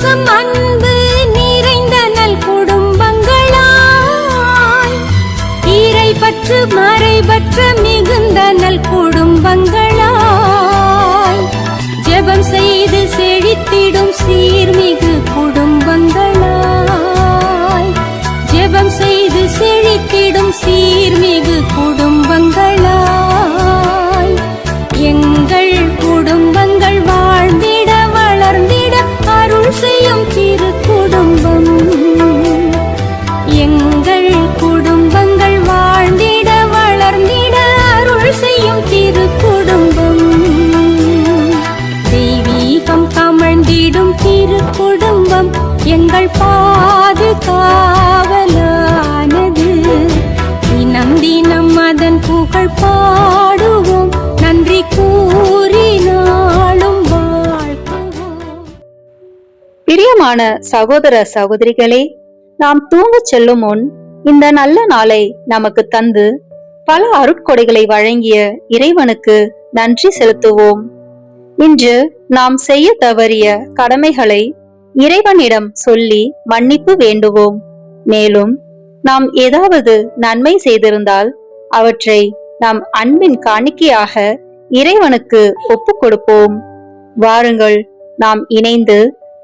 பாசம் அன்பு நிறைந்த நல் குடும்பங்களாய், இறைப்பற்று மறைபற்ற மிகுந்த நல் குடும்பங்களாய், ஜெபம் செய்து செழித்திடும் சீர்மிகு குடும்பங்களாய், ஜெபம் செய்து செழித்திடும் சீர்மிகு குடும்பங்களாய், எங்கள் குடும்பங்கள் வாழ்ந்திட வளர்ந்திட அருள் செய்யும் திரு குடும்பம், எங்கள் குடும்பங்கள் வாழ்ந்திட வளர்ந்திட அருள் செய்யும் திரு குடும்பம், தெய்வீகம் கமழ்ந்திடும் திரு குடும்பம் எங்கள் பாதுகாவலானது, தினம் தினம் அதன் புகழ் பாடுவோம், நன்றி கூறினாலும் வாழ்த்துவோம். பிரியமான சகோதர சகோதரிகளே, நாம் தூங்கச் செல்லும் முன் இந்த நல்ல நாளை நமக்கு தந்து பல அருட்கொடைகளை வழங்கிய இறைவனுக்கு நன்றி செலுத்துவோம். இன்று நாம் செய்ய தவறிய கடமைகளை இறைவனிடம் சொல்லி மன்னிப்பு வேண்டுவோம். மேலும் நாம் ஏதாவது நன்மை செய்திருந்தால் அவற்றை நாம் அன்பின் காணிக்கையாக இறைவனுக்கு ஒப்பு கொடுப்போம். வாருங்கள், நாம் இணைந்து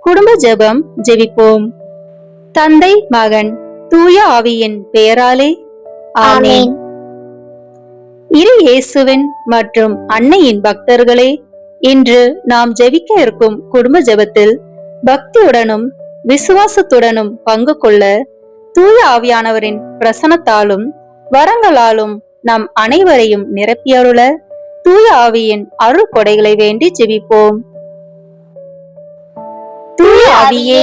குடும்ப ஜெபம் ஜெபிப்போம். தந்தை மகன் தூய ஆவியின் பெயராலே ஆமென். இரு இயேசுவின் மற்றும் அன்னையின் பக்தர்களே, இன்று நாம் ஜெபிக்க இருக்கும் குடும்ப ஜெபத்தில் பக்தியுடனும் விசுவாசத்துடனும் பங்கு கொள்ள தூய ஆவியானவரின் பிரசனத்தாலும் வரங்களாலும் நம் அனைவரையும் நிரப்பியருள தூய ஆவியின் அருள் கொடைகளை வேண்டி ஜெபிப்போம். தூய ஆவியே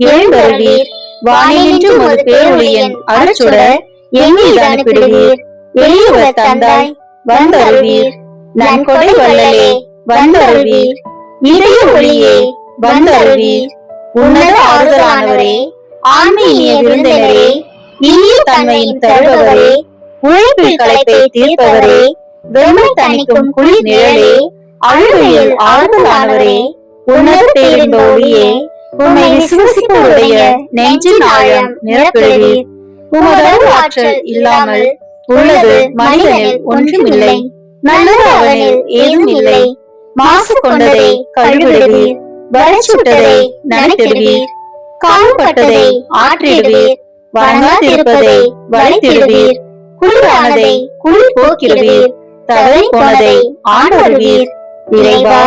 எழுந்தருளீர், வானினின்று ஒரு பேரொளியின் அருட்சுடர் எம்மீது அனுப்பிடுவீர். எளியவர் தந்தாய் வந்தருவீர், நன்கொடை வள்ளலே வந்தருவீர், இதய ஒளியே வந்தருவீர். உன்னத ஆறுதலானவரே, ஆன்மீக விருந்தினரே, இனிய தன்மையின் தருபவரே, உழைப்பில் களைப்பை தீர்ப்பவரே, வெம்மை தணிக்கும் குளிர் நிழலே, அழுகையில் ஆறுதலானவரே, உன்னத பேரின்ப ஒளியே, உம்மை விசுவசிப்பவருடைய நெஞ்சின் ஆழம் நிரப்பிடுவீர். உமது ஆற்றல் இல்லாமல் உள்ளது மனிதனில் ஒன்றுமில்லை, நல்லது அவனில் ஏதும் இல்லை. மாசு கொண்டதை கழுவிடுவீர், வரைச்சுட்டதை நனைத்திடுவீர், கால்பட்டதை ஆற்றிடுவீர், வணங்காதிருப்பதை வளைத்திடுவீர், குளிரானதை குளிர் போக்கிடுவீர், தவறி போனதை ஆண்டருவீர். இறைவா,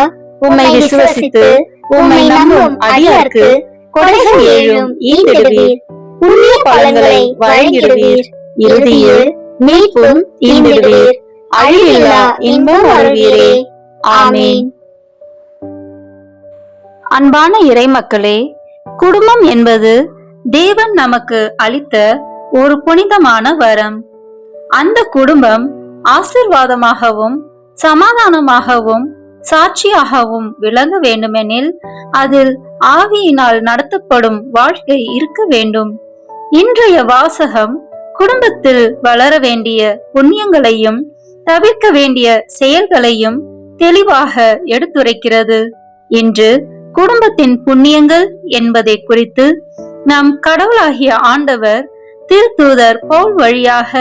உம்மை விசுவசித்து உம்மை நம்பும் அடியார்க்கு கொடைகள் ஏழும் ஈந்திடுவீர், புண்ணிய பலன்களை வழங்கிடுவீர், இறுதியில் மீட்பும் ஈந்திடுவீர், அழிவில்லா இன்பம் அருள்வீரே. ஆமென். அன்பான இறைமக்களே, குடும்பம் என்பது தேவன் நமக்கு அளித்த ஒரு புனிதமான வரம். அந்த குடும்பம் ஆசீர்வாதமாகவும் சமாதானமாகவும் சாட்சியாகவும் விளங்க வேண்டுமெனில் அதில் ஆவியினால் நடத்தப்படும் வாழ்க்கை இருக்க வேண்டும். இன்றைய வாசகம் குடும்பத்தில் வளர வேண்டிய புண்ணியங்களையும் தவிர்க்க வேண்டிய செயல்களையும் தெளிவாக எடுத்துரைக்கிறது. இன்று குடும்பத்தின் புண்ணியங்கள் என்பதை குறித்து நம் கடவுளாகிய ஆண்டவர் திருத்தூதர் பவுல் வழியாக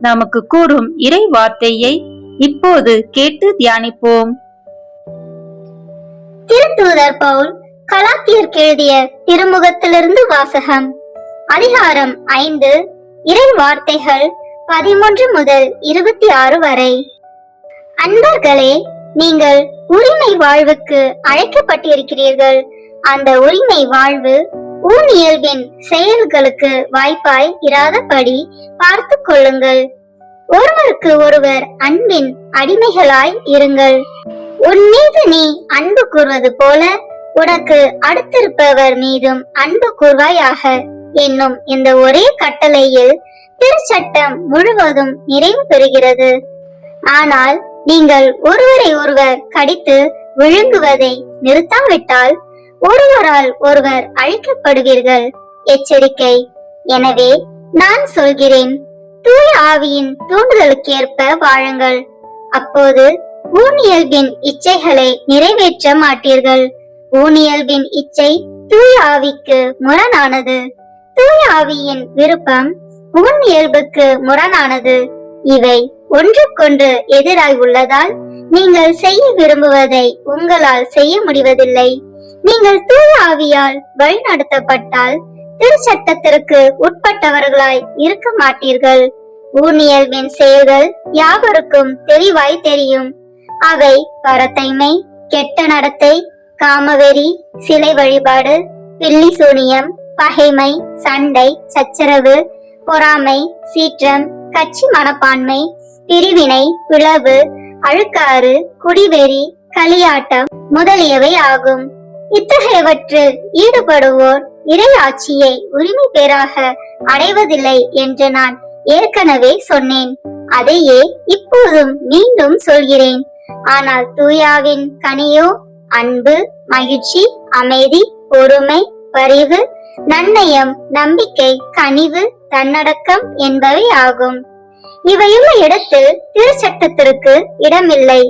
நமக்கு கூறும் இறை வார்த்தையை இப்போது கேட்டு தியானிப்போம். திருத்தூதர் பவுல் கலாத்தியருக்கு எழுதிய திருமுகத்திலிருந்து வாசகம். அதிகாரம் 5, இறை வார்த்தைகள் 13 முதல் 26 வரை. அன்பர்களே, நீங்கள் உரிமை வாழ்வுக்கு அழைக்கப்பட்டிருக்கிறீர்கள். அந்த உரிமை வாழ்வு ஊனியல்பின் செயல்களுக்கு வாய்ப்பாய் இராதபடி பார்த்து கொள்ளுங்கள். ஒருவருக்கு ஒருவர் அன்பின் அடிமைகளாய் இருங்கள். உன் மீது நீ அன்பு கூறுவது போல உனக்கு அடுத்திருப்பவர் மீதும் அன்பு கூர்வாயாக என்னும் இந்த ஒரே கட்டளையில் திருச்சட்டம் முழுவதும் நிறைவு பெறுகிறது. ஆனால் நீங்கள் ஒருவரை ஒருவர் கடித்து விழுங்குவதை நிறுத்தாவிட்டால் ஒருவரால் ஒருவர் அழிக்கப்படுவீர்கள். எச்சரிக்கை. எனவே நான் சொல்கிறேன், தூய ஆவியின் தூண்டுதலுக்கேற்ப வாழுங்கள். அப்போது ஊனியல்பின் இச்சைகளை நிறைவேற்ற மாட்டீர்கள். ஊனியல்பின் இச்சை தூய ஆவிக்கு முரணானது. தூய ஆவியின் விருப்பம் உன் இயல்புக்கு முரணானது. இவை ஒன்றுக்கொன்று எதிராய் உள்ளதால் நீங்கள் செய்ய விரும்புவதை உங்களால் செய்ய முடிவதில்லை. நீங்கள் தூய ஆவியால் வழிநடத்தப்பட்டால் திருச்சட்டத்திற்கு உட்பட்டவர்களாய் இருக்க மாட்டீர்கள். ஊனியல்பின் செயல்கள் யாவருக்கும் தெளிவாய் தெரியும். அவை பரத்தைமை, கெட்ட நடத்தை, காமவெறி, சிலை வழிபாடு, பில்லி சூனியம், பகைமை, சண்டை, சச்சரவு, பொறாமை, சீற்றம், கட்சி மனப்பான்மை, பிரிவினை, பிளவு, அழுக்காறு, குடிவெறி, களியாட்டம் முதலியவை ஆகும். இத்தகையவற்றில் ஈடுபடுவோர் இறையாட்சியை உரிமை பேராக அடைவதில்லை என்று நான் ஏற்கனவே சொன்னேன். அதையே இப்போதும் மீண்டும் சொல்கிறேன். ஆனால் தூயாவின் கனியோ அன்பு, மகிழ்ச்சி, அமைதி, பொறுமை, பரிவு, நன்னயம், நம்பிக்கை, கனிவு, தன்னடக்கம் என்பவை ஆகும். இவையுள்ள இடத்தில் திருச்சட்டத்திற்கு இடமில்லை.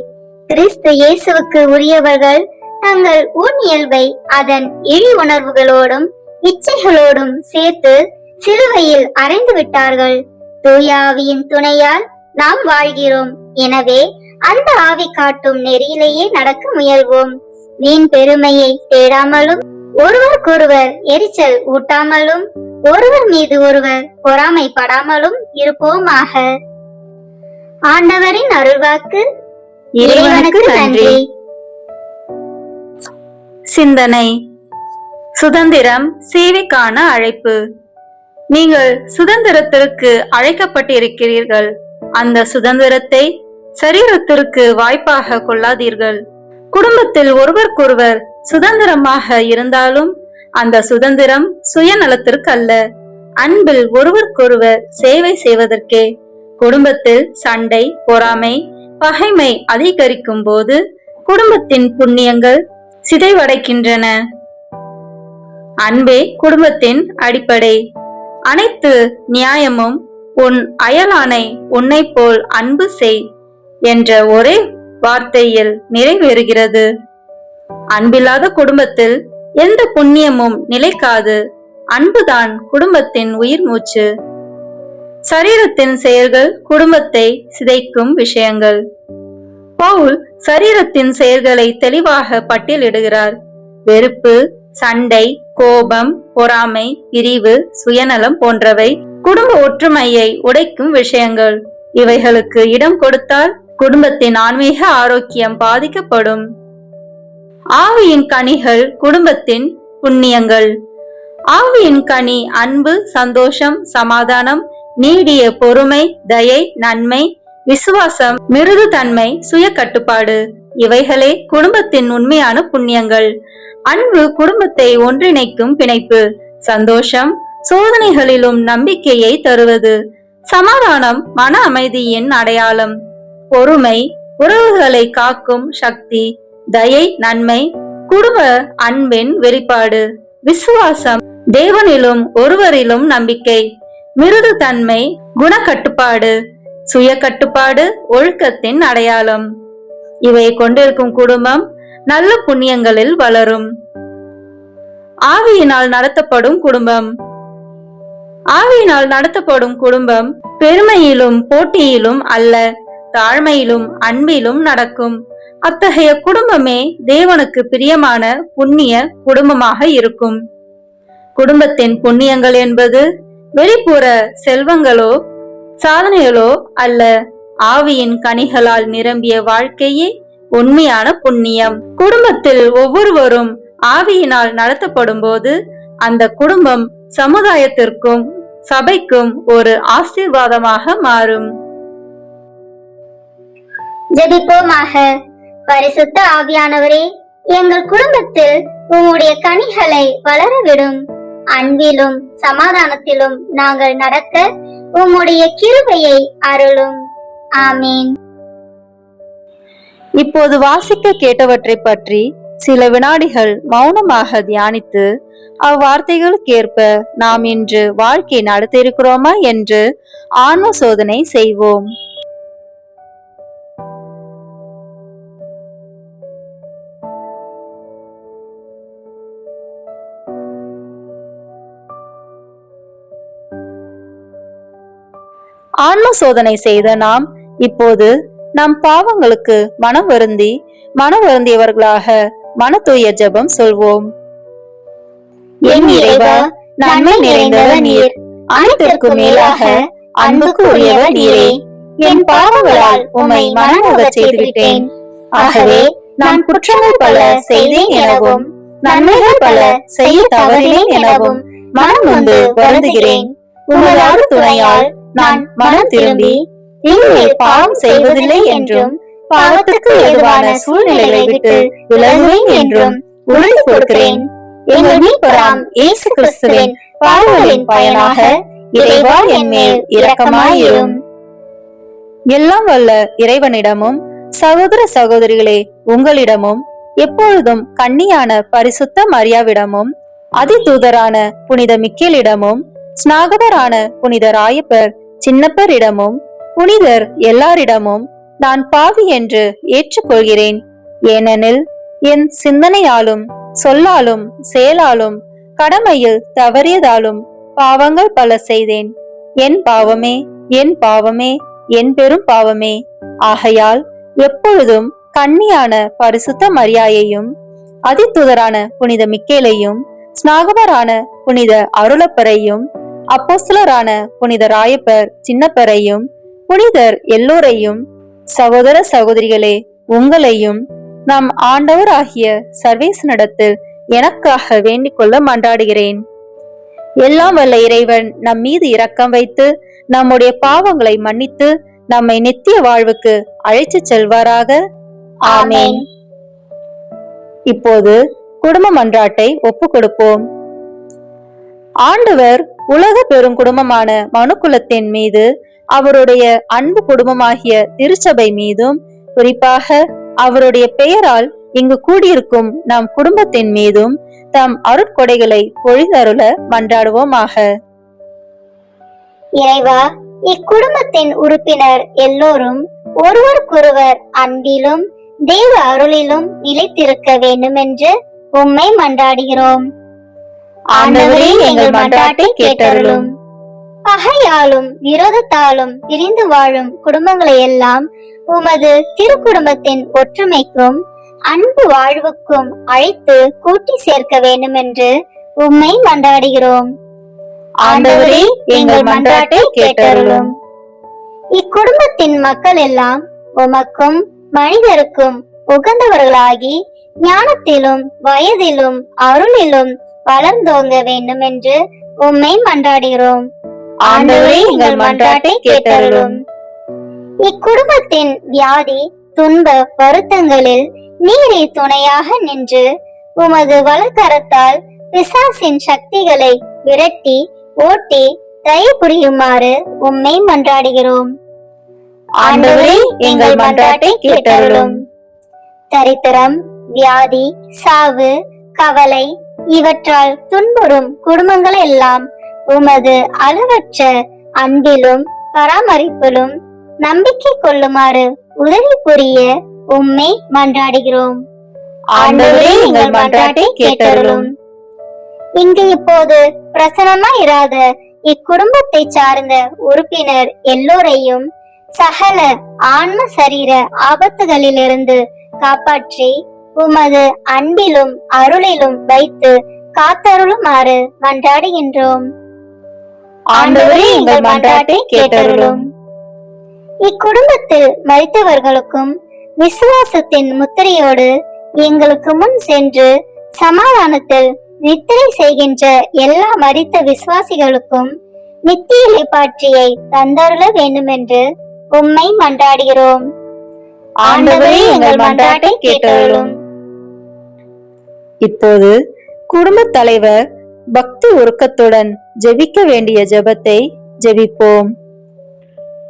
கிறிஸ்து இயேசுவுக்கு உரியவர்கள் தங்கள் ஊனியல்பை அதன் இழி உணர்வுகளோடும் இச்சைகளோடும் சேர்த்து சிலுவையில் அறைந்து விட்டார்கள். தூய ஆவியின் துணையால் நாம் வாழ்கிறோம். எனவே அந்த ஆவி காட்டும் நெறியிலேயே நடக்க முயல்வோம். வீண் பெருமையை தேடாமலும், ஒருவருக்கொருவர் எரிச்சல் ஊட்டாமலும், ஒருவர் மீது ஒருவர் பொறாமைப்படாமலும் இருப்போமாக. ஆண்டவரின் அருள்வாக்கு. இறைவனுக்கு நன்றி. சிந்தனை. சுதந்திரம் சேவைக்கான அழைப்பு. நீங்கள் சுதந்திரத்திற்கு அழைக்கப்பட்டிருக்கிறீர்கள். அந்த சுதந்திரத்தை சரீரத்திற்கு வாய்ப்பாக கொள்ளாதீர்கள். குடும்பத்தில் ஒருவருக்கொருவர் சுதந்திரமாக இருந்தாலும் அந்த சுதந்திரம் சுயநலத்திற்கு அல்ல, அன்பில் ஒருவருக்கொருவர் சேவை செய்வதற்கே. குடும்பத்தில் சண்டை, பொறாமை, பகைமை அதிகரிக்கும் போது குடும்பத்தின் புண்ணியங்கள் சிதைவடைக்கின்றன. அன்பே குடும்பத்தின் அடிப்படை. அனைத்து நியாயமும் உன் அயலானை உன்னை போல் அன்பு செய் என்ற ஒரே வார்த்தையில் நிறைவேறுகிறது. அன்பில்லாத குடும்பத்தில் எந்த புண்ணியமும் நிலைக்காது. அன்புதான் குடும்பத்தின் உயிர் மூச்சு. சரீரத்தின் செயல்கள் குடும்பத்தை சிதைக்கும் விஷயங்கள். பவுல் சரீரத்தின் செயல்களை தெளிவாக பட்டியலிடுகிறார். வெறுப்பு, சண்டை, கோபம், பொறாமை, பிரிவு, சுயநலம் போன்றவை குடும்ப ஒற்றுமையை உடைக்கும் விஷயங்கள். இவைகளுக்கு இடம் கொடுத்தால் குடும்பத்தின் ஆன்மீக ஆரோக்கியம் பாதிக்கப்படும். ஆவியின் கனிகள் குடும்பத்தின் புண்ணியங்கள். ஆவியின் கனி அன்பு, சந்தோஷம், சமாதானம், நீடிய பொறுமை, தயை, நன்மை, விசுவாசம், மிருதுத்தன்மை, சுய கட்டுப்பாடு. இவைகளே குடும்பத்தின் உண்மையான புண்ணியங்கள். அன்பு குடும்பத்தை ஒன்றிணைக்கும் பிணைப்பு. சந்தோஷம் சோதனைகளிலும் நம்பிக்கையை தருவது. சமாதானம் மன அமைதியின் அடையாளம். பொறுமை உறவுகளை காக்கும் சக்தி. தயை நன்மை, குடும்ப அன்பின் வெளிப்பாடு. விசுவாசம் தேவனிலும் ஒருவரிலும் நம்பிக்கை. மிருதுத்தன்மை குணக்கட்டுப்பாடு. சுய கட்டுப்பாடு ஒழுக்கத்தின் அடையாளம். இவை கொண்டிருக்கும் குடும்பம் நல்ல புண்ணியங்களில் வளரும். ஆவியினால் நடத்தப்படும் குடும்பம். ஆவியினால் நடத்தப்படும் குடும்பம் பெருமையிலும் போட்டியிலும் அல்ல, தாழ்மையிலும் அன்பிலும் நடக்கும். அத்தகைய குடும்பமே தேவனுக்கு பிரியமான புண்ணிய குடும்பமாக இருக்கும். குடும்பத்தின் புண்ணியங்கள் என்பது வெளிப்புற செல்வங்களோ சாதனைகளோ அல்ல, ஆவியின் கனிகளால் நிரம்பிய வாழ்க்கையே உண்மையான புண்ணியம். குடும்பத்தில் ஒவ்வொருவரும் ஆவியினால் நடத்தப்படும் போது அந்த குடும்பம் சமுதாயத்திற்கும் சபைக்கும் ஒரு ஆசீர்வாதமாக மாறும். ஜெபிப்போமாக. பரிசுத்த ஆவியானவரே, எங்கள் குடும்பத்தில் உம்முடைய கனிகளை வளரவிடும். அன்பிலும் சமாதானத்திலும் நாங்கள் நடக்க உம்முடைய கிருபையை அருளும். ஆமீன். இப்போது வாசிக்க கேட்டவற்றை பற்றி சில வினாடிகள் மௌனமாக தியானித்து அவ்வார்த்தைகளுக்கேற்ப நாம் இன்று வாழ்க்கை நடத்தியிருக்கிறோமா என்று ஆன்ம சோதனை செய்வோம். ஆன்ம சோதனை செய்த நாம் இப்போது நம் பாவங்களுக்கு மனம் வருந்தியவர்களாக மன தூய ஜெபம் சொல்வோம். என் இறைவா, நன்மை நிறைந்தவர் நீர், அனைத்திற்கும் மேலாக அன்புக்கு உரியவர் நீரே. என் பாவங்களால் உம்மை மனமுகச் செய்துவிட்டேன். ஆகவே நான் குற்றங்கள் பல செய்தேன் எனவும் நன்மைகள் பல செய்ய தவறினேன் எனவும் மனம் வந்து வருந்துகிறேன். உமது அருள் துணையால் நான் மனம் திரும்பி இனிமேல் பாவம் செய்வதில்லை என்றும் பாவத்துக்கு ஏதுவான சூழ்நிலைகளை விட்டு விலகுவேன் என்றும் உறுதி கொடுக்கிறேன். எங்கள் மீட்பராம் இயேசு கிறிஸ்துவின் பாவங்களின் பயனாக இறைவா என் மேல் இரக்கமாயிரும். எல்லாம் வல்ல இறைவனிடமும் சகோதர சகோதரிகளே உங்களிடமும் எப்பொழுதும் கன்னியான பரிசுத்த மரியாவிடமும் அதிதூதரான புனித மிக்கேலிடமும் ஸ்நாகதரான புனித ராயப்பர் சின்னப்பரிடமும் புனிதர் எல்லாரிடமும் நான் பாவி என்று ஏற்றுக்கொள்கிறேன். ஏனெனில் என் சிந்தனையாலும் சொல்லாலும் செயலாலும் கடமையில் தவறியதாலும் பாவங்கள் பல செய்தேன். என் பாவமே, என் பாவமே, என் பெரும் பாவமே. ஆகையால் எப்பொழுதும் கன்னியான பரிசுத்த மரியாயையும் அதிதூதரான புனித மிக்கேலையும் ஸ்நாகபரான புனித அருளப்பரையும் அப்போஸ்தலரான புனித ராயப்பர் சின்னப்பரையும் புனிதர் எல்லோரையும் சகோதர சகோதரிகளே உங்களையும் நம் ஆண்டவர் ஆகிய சர்வேசனிடத்தில் எனக்காக வேண்டிக் கொள்ள மன்றாடுகிறேன். எல்லாம் வல்ல இறைவன் நம் மீது இரக்கம் வைத்து நம்முடைய பாவங்களை மன்னித்து நம்மை நித்திய வாழ்வுக்கு அழைத்து செல்வாராக. ஆமேன். இப்போது குடும்ப மன்றாட்டை ஒப்பு கொடுப்போம். ஆண்டவர் உலக பெருங்குடும்பமான மனுக்குலத்தின் மீது, அவருடைய அன்பு குடும்பமாகிய திருச்சபை மீதும், குறிப்பாக அவருடைய பெயரால் இங்கு கூடியிருக்கும் நம் குடும்பத்தின் மீதும் தம் அருட்கொடைகளை பொழிதருள மன்றாடுவோமாக. இறைவா, இக்குடும்பத்தின் உறுப்பினர் எல்லோரும் ஒருவருக்கொருவர் அன்பிலும் தேவ அருளிலும் நிலைத்திருக்க வேண்டும் என்று உம்மை மன்றாடுகிறோம். ஆண்டவரே, எங்கள் மன்றாட்டை கேட்டருளும். பகையாலும் விரோதத்தாலும் பிரிந்து வாழும் குடும்பங்களை எல்லாம் உமது திருக்குடும்பத்தின் ஒற்றுமைக்கும் அன்பு வாழ்வுக்கும் அழைத்து கூட்டி சேர்க்க வேண்டும் என்று உம்மை மன்றாடுகிறோம். ஆண்டவரே, எங்கள் மன்றாட்டை கேட்டருளும். இக்குடும்பத்தின் மக்கள் எல்லாம் உமக்கும் மனிதருக்கும் உகந்தவர்களாகி ஞானத்திலும் வயதிலும் அருளிலும் வளர்ந்தோங்க வேண்டும் என்று உம்மை மன்றாடுகிறோம். ஆண்டவரே, எங்கள் மன்றாட்டை கேட்டருளும். இக்குடும்பத்தின் வியாதி துன்ப வருத்தங்களில் நீரே துணையாக நின்று உமது வலக்கரத்தால் பிசாசின் சக்திகளை விரட்டி ஓட்டி தயவு புரியுமாறு உம்மை மன்றாடுகிறோம். ஆண்டவரே, எங்கள் மன்றாட்டை கேட்டருளும். தரித்திரம், வியாதி, சாவு, கவலை இவற்றால் துன்புறும் குடும்பங்கள் எல்லாம் உமது அளவற்ற அன்பிலும் பராமரிப்பிலும் நம்பிக்கை கொள்ளுமாறு உதவி புரிய உம்மை மன்றாடுகிறோம். ஆண்டவரே, எங்கள் மன்றாட்டை கேட்டருளும். இங்கு இப்போது பிரசனமாயிராத இக்குடும்பத்தை சார்ந்த உறுப்பினர் எல்லோரையும் சகல ஆன்ம சரீர ஆபத்துகளிலிருந்து காப்பாற்றி உமது அன்பிலும் அருளிலும் வைத்து காத்தருளுமாறு மன்றாடுகின்றோம். ஆண்டவரே, எங்கள் மன்றாட்டை கேட்டருளும். இக்குடும்பத்தில் மரித்தவர்களுக்கும் விசுவாசத்தின் முத்திரையோடு எங்களுக்கு முன் சென்று சமாதானத்தில் நித்திரை செய்கின்ற எல்லா மரித்த விசுவாசிகளுக்கும் நித்திய இளைப்பாற்றியை தந்தருள வேண்டும் என்று உம்மை மன்றாடுகிறோம். ஆண்டவரே, எங்கள் மன்றாட்டை கேட்டருளும். இப்போது குடும்ப தலைவர் பக்தி உருக்கத்துடன் ஜெபிக்க வேண்டிய ஜெபத்தை ஜெபிப்போம்.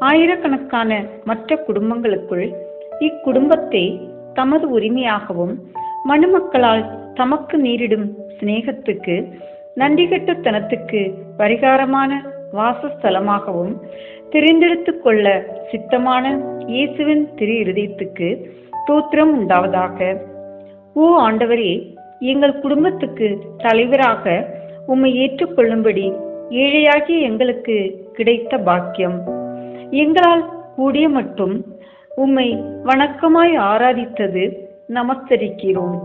ஆயிரக்கணக்கான மற்ற குடும்பங்களுக்குள் இக்குடும்பத்தை தமது உரிமையாகவும் மனுமக்களால் தமக்கு நேரிடும் சிநேகத்துக்கு நன்றிகெட்டத்தனத்துக்கு பரிகாரமான வாசஸ்தலமாகவும் தெரிந்தெடுத்து கொள்ள சித்தமான இயேசுவின் திரு இருதயத்துக்கு தோத்திரம் உண்டாவதாக. ஓ ஆண்டவரே, எங்கள் குடும்பத்துக்கு தலைவராக உம்மை ஏற்றுக்கொள்ளும்படி ஏழையாகிய எங்களுக்கு கிடைத்த பாக்கியம் எங்களால் கூடிய மட்டும் உம்மை வணக்கமாய் ஆராதித்தது நமஸ்கரிக்கிறோம்.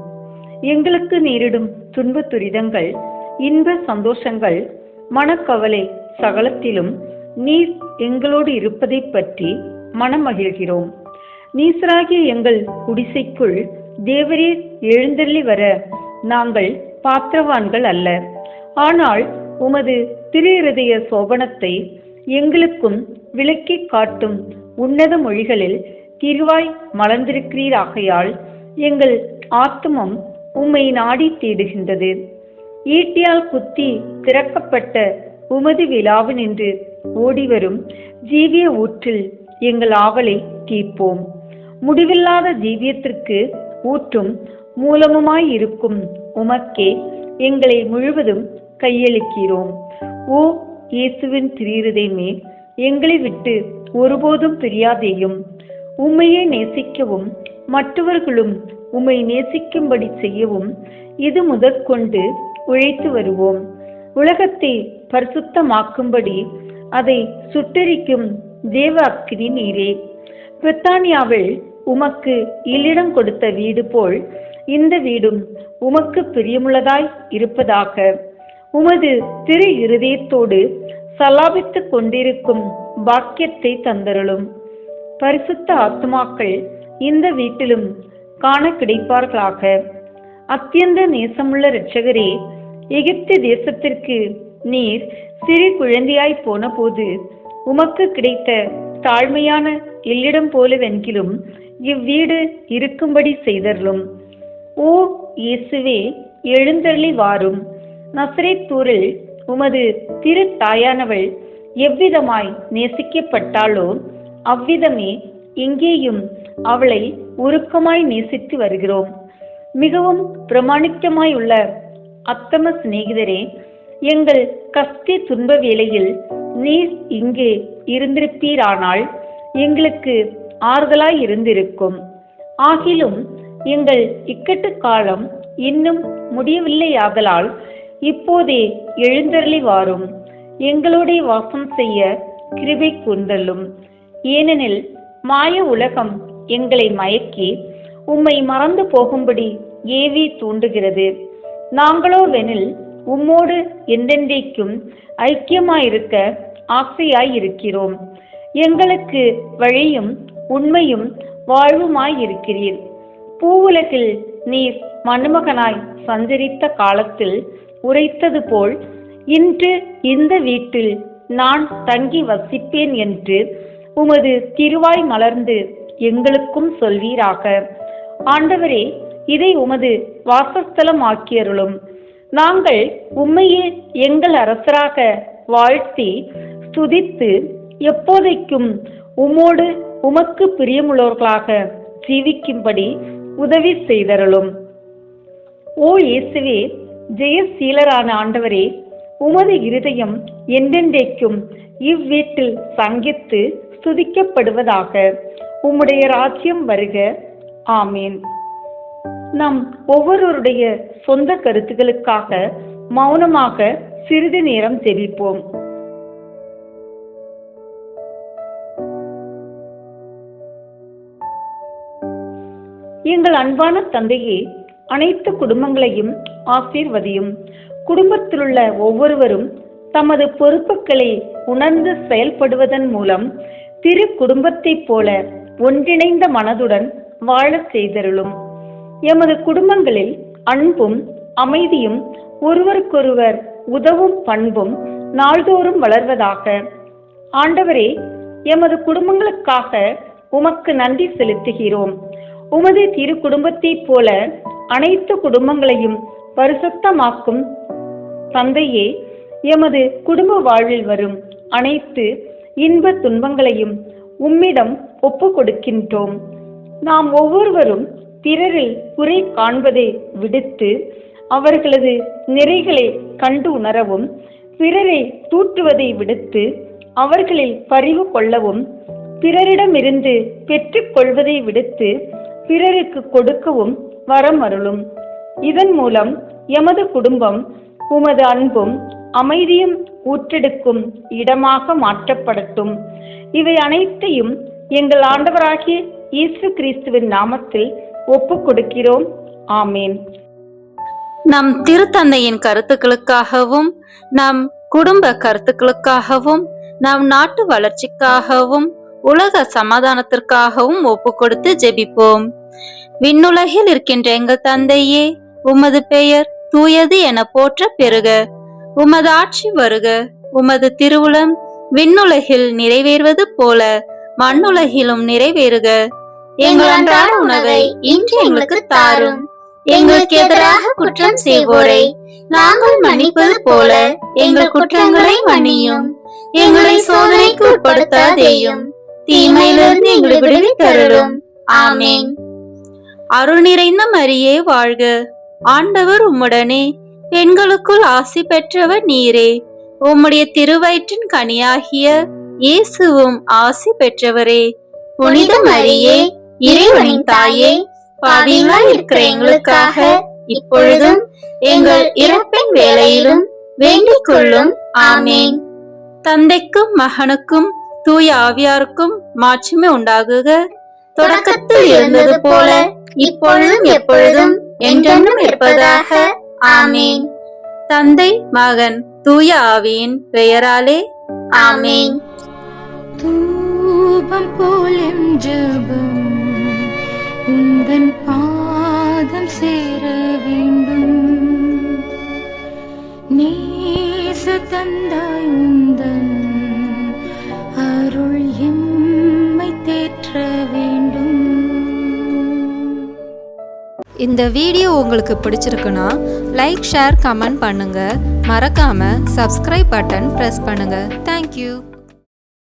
எங்களுக்கு நேரிடும் துன்ப துரிதங்கள், இன்ப சந்தோஷங்கள், மனக்கவலை சகலத்திலும் நீர் எங்களோடு இருப்பதை பற்றி மனமகிழ்கிறோம். நீசராகிய எங்கள் குடிசைக்குள் தேவரீர் எழுந்தள்ளி வர நாங்கள் பாத்திரவான்கள் அல்ல. ஆனால் உமது திரு இருதய சோபனத்தை எங்களுக்கும் விளக்கி காட்டும் உன்னத மொழிகளில் திருவாய் மலர்ந்திருக்கிறீராகையால் எங்கள் ஆத்துமம் உம்மை நாடி தேடுகின்றது. ஈட்டியால் குத்தி திறக்கப்பட்ட உமது விழாவினின்று ஓடிவரும் ஜீவிய ஊற்றில் எங்கள் ஆவலை தீர்ப்போம். முடிவில்லாத ஜீவியத்திற்கு ஊற்றும் மூலமுமாயிருக்கும் உமக்கே எங்களை முழுவதும் கையளிக்கிறோம். ஓ இயேசுவின் திரு எங்களை விட்டு ஒருபோதும் பிரியாதேயும். உம்மையே நேசிக்கவும் மற்றவர்களும் உம்மை நேசிக்கும்படி செய்யவும் இது முதற்கொண்டு உழைத்து வருவோம். உலகத்தை பரிசுத்தமாக்கும்படி அதை சுட்டெரிக்கும் தேவ அக்கினி நீரே. பிரித்தானியாவில் உமக்கு இல்லிடம் கொடுத்த வீடு போல் இந்த வீடும் உமக்கு பிரியமுள்ளதாய் இருப்பதாக. உமது திரு இருதயத்தோடு சலாபித்துக் கொண்டிருக்கும் பாக்கியத்தை தந்தருளும். பரிசுத்த ஆத்துமாக்கள் இந்த வீட்டிலும் காண கிடைப்பார்களாக. அத்தியந்த நேசமுள்ள இரட்சகரே, எகிப்து தேசத்திற்கு நீர் சிறு குழந்தையாய் போன போது உமக்கு கிடைத்த தாழ்மையான இல்லிடம் போலவென்கிலும் இவ்வீடு இருக்கும்படி செய்தருளும். ஓ இயேசுவே, எழுந்தருளி வாரும். நசரேத்தூரில் உமது திரு தாயானவள் எவ்விதமாய் நேசிக்கப்பட்டாளோ அவ்விதமே இங்கேயும் அவளை உருக்கமாய் நேசித்து வருகிறோம். மிகவும் பிரமாணிக்கமாய் உள்ள அத்தம சிநேகிதரே, எங்கள் கஷ்ட துன்ப வேளையில் நீர் இங்கே இருந்திருப்பீரானால் எங்களுக்கு ஆறுதலாய் இருந்திருக்கும். ஆகிலும் எங்கள் இக்கட்டு காலம் இன்னும் முடியவில்லையாகலால் இப்போதே எழுந்தருளி வாரும். எங்களோட வாசம் செய்ய கிருபை கூர்ந்தள்ளும். ஏனெனில் மாய உலகம் எங்களை மயக்கி உம்மை மறந்து போகும்படி ஏவி தூண்டுகிறது. நாங்களோ வெனில் உம்மோடு என்றென்றைக்கும் ஐக்கியமாயிருக்க ஆசையாயிருக்கிறோம். எங்களுக்கு வழியும் உண்மையும் வாழ்வுமாயிருக்கிறீர். பூவுலகில் நீர் மணமகனாய் சஞ்சரித்த காலத்தில் உரைத்தது போல் இன்று இந்த வீட்டில் நான் தங்கி வசிப்பேன் என்று உமது திருவாய் மலர்ந்து எங்களுக்கும் சொல்வீராக. ஆண்டவரே, இதை உமது வாசஸ்தலம் ஆக்கியருளும். நாங்கள் உம்மையே எங்கள் அரசராக வாழ்த்தி ஸ்துதித்து எப்போதைக்கும் உம்மோடு உமக்கு பிரியமுள்ளவர்களாக ஜீவிக்கும்படி உதவி செய்தருளும். ஓ இயேசுவே, ஜெயசீலரான ஆண்டவரே, உமது இருதயம் என்றென்றைக்கும் இவ்வீட்டில் சங்கித்து ஸ்துதிக்கப்படுவதாக. உம்முடைய ராஜ்யம் வருக. ஆமீன். நம் ஒவ்வொருவருடைய சொந்த கருத்துக்களுக்காக மௌனமாக சிறிது நேரம் ஜெபிப்போம். எங்கள் அன்பான தந்தையே, அனைத்து குடும்பங்களையும் ஆசீர்வதியும். குடும்பத்திலுள்ள ஒவ்வொருவரும் தமது பொறுப்புகளை உணர்ந்து செயல்படுவதன் மூலம் திரு குடும்பத்தைப் போல ஒன்றிணைந்த மனதுடன் வாழ செய்தருளும். எமது குடும்பங்களில் அன்பும் அமைதியும் ஒருவருக்கொருவர் உதவும் பண்பும் நாள்தோறும் வளர்வதாக. ஆண்டவரே, எமது குடும்பங்களுக்காக உமக்கு நன்றி செலுத்துகிறோம். உமது திரு குடும்பத்தைப் போல அனைத்து குடும்பங்களையும் பரிசுத்தமாக்கும் தந்தையே, எமது குடும்ப வாழ்வில் வரும் அனைத்து இன்ப துன்பங்களையும் உம்மிடம் ஒப்பு கொடுக்கின்றோம். நாம் ஒவ்வொருவரும் பிறரில் குறை காண்பதை விடுத்து அவர்களது நிறைகளை கண்டு உணரவும், பிறரை தூற்றுவதை விடுத்து அவர்களில் பரிவு கொள்ளவும், பிறரிடமிருந்து பெற்றுக் கொள்வதை விடுத்து பிறருக்கு கொடுக்கவும் வரம் அருளும். இதன் மூலம் எமது குடும்பம் உமது அன்பும் அமைதியும் ஊற்றெடுக்கும் இடமாக மாற்றப்படட்டும். இவை அனைத்தையும் எங்கள் ஆண்டவராகிய இயேசு கிறிஸ்துவின் நாமத்தில் ஒப்புக் கொடுக்கிறோம். ஆமேன். நம் திருத்தந்தையின் கருத்துக்களுக்காகவும் நம் குடும்ப கருத்துக்களுக்காகவும் நம் நாட்டு வளர்ச்சிக்காகவும் உலக சமாதானத்திற்காகவும் ஒப்பு கொடுத்து ஜெபிப்போம். விண்ணுலகில் இருக்கின்ற எங்கள் தந்தையே, உமது பெயர் தூயது என போற்ற பெறுக. உமது ஆட்சி வருக. உமது திருவுளம் விண்ணுலகில் நிறைவேறுவது போல மண்ணுலகிலும் நிறைவேறுக. எங்கள் அன்றாட உணவை இன்று எங்களுக்கு தாரும். எங்களுக்கு எதிராக குற்றம் செய்வோரை நாங்கள் மன்னிப்பது போல எங்கள் குற்றங்களை மன்னியும். எங்களை சோதனைக்கு உட்படுத்தாதேயும், தீமையிலிருந்து எங்களை விடுவித்தருளும். ஆமேன். அருள் நிறைந்த மரியே வாழ்க. ஆண்டவர் உம்முடனே, பெண்களுக்குள் ஆசி பெற்றவர் நீரே. உம்முடைய திருவயிற்றின் கனியாகிய இயேசுவும் ஆசி பெற்றவரே. புனித மரியே, இறைவனின் தாயே, பாவிகளாய் இருக்கிற எங்களுக்காக இப்பொழுதும் எங்கள் இறப்பின் வேளையிலும் வேண்டிக் கொள்ளும். ஆமேன். தந்தைக்கும் மகனுக்கும் தூய ஆவியாருக்கும் மாட்சிமை உண்டாகுக. தொடக்கத்தில் இருந்தது போல இப்பொழுதும் எப்பொழுதும் என்றென்றும் இருப்பதாக. ஆமேன். தந்தை மகன் தூய ஆவியின் பெயராலே ஆமேன். தூபம் போலும் ஜெபம் உந்தன் பாதம் சேர வேண்டும். நேச தந்தாய் உந்தன் அருள் எம்மை தேற்ற வேண்டும். இந்த வீடியோ உங்களுக்கு பிடிச்சிருக்குன்னா லைக், ஷேர், கமெண்ட் பண்ணுங்க. மறக்காம சப்ஸ்கிரைப் பட்டன் பிரஸ் பண்ணுங்க. தேங்க்யூ.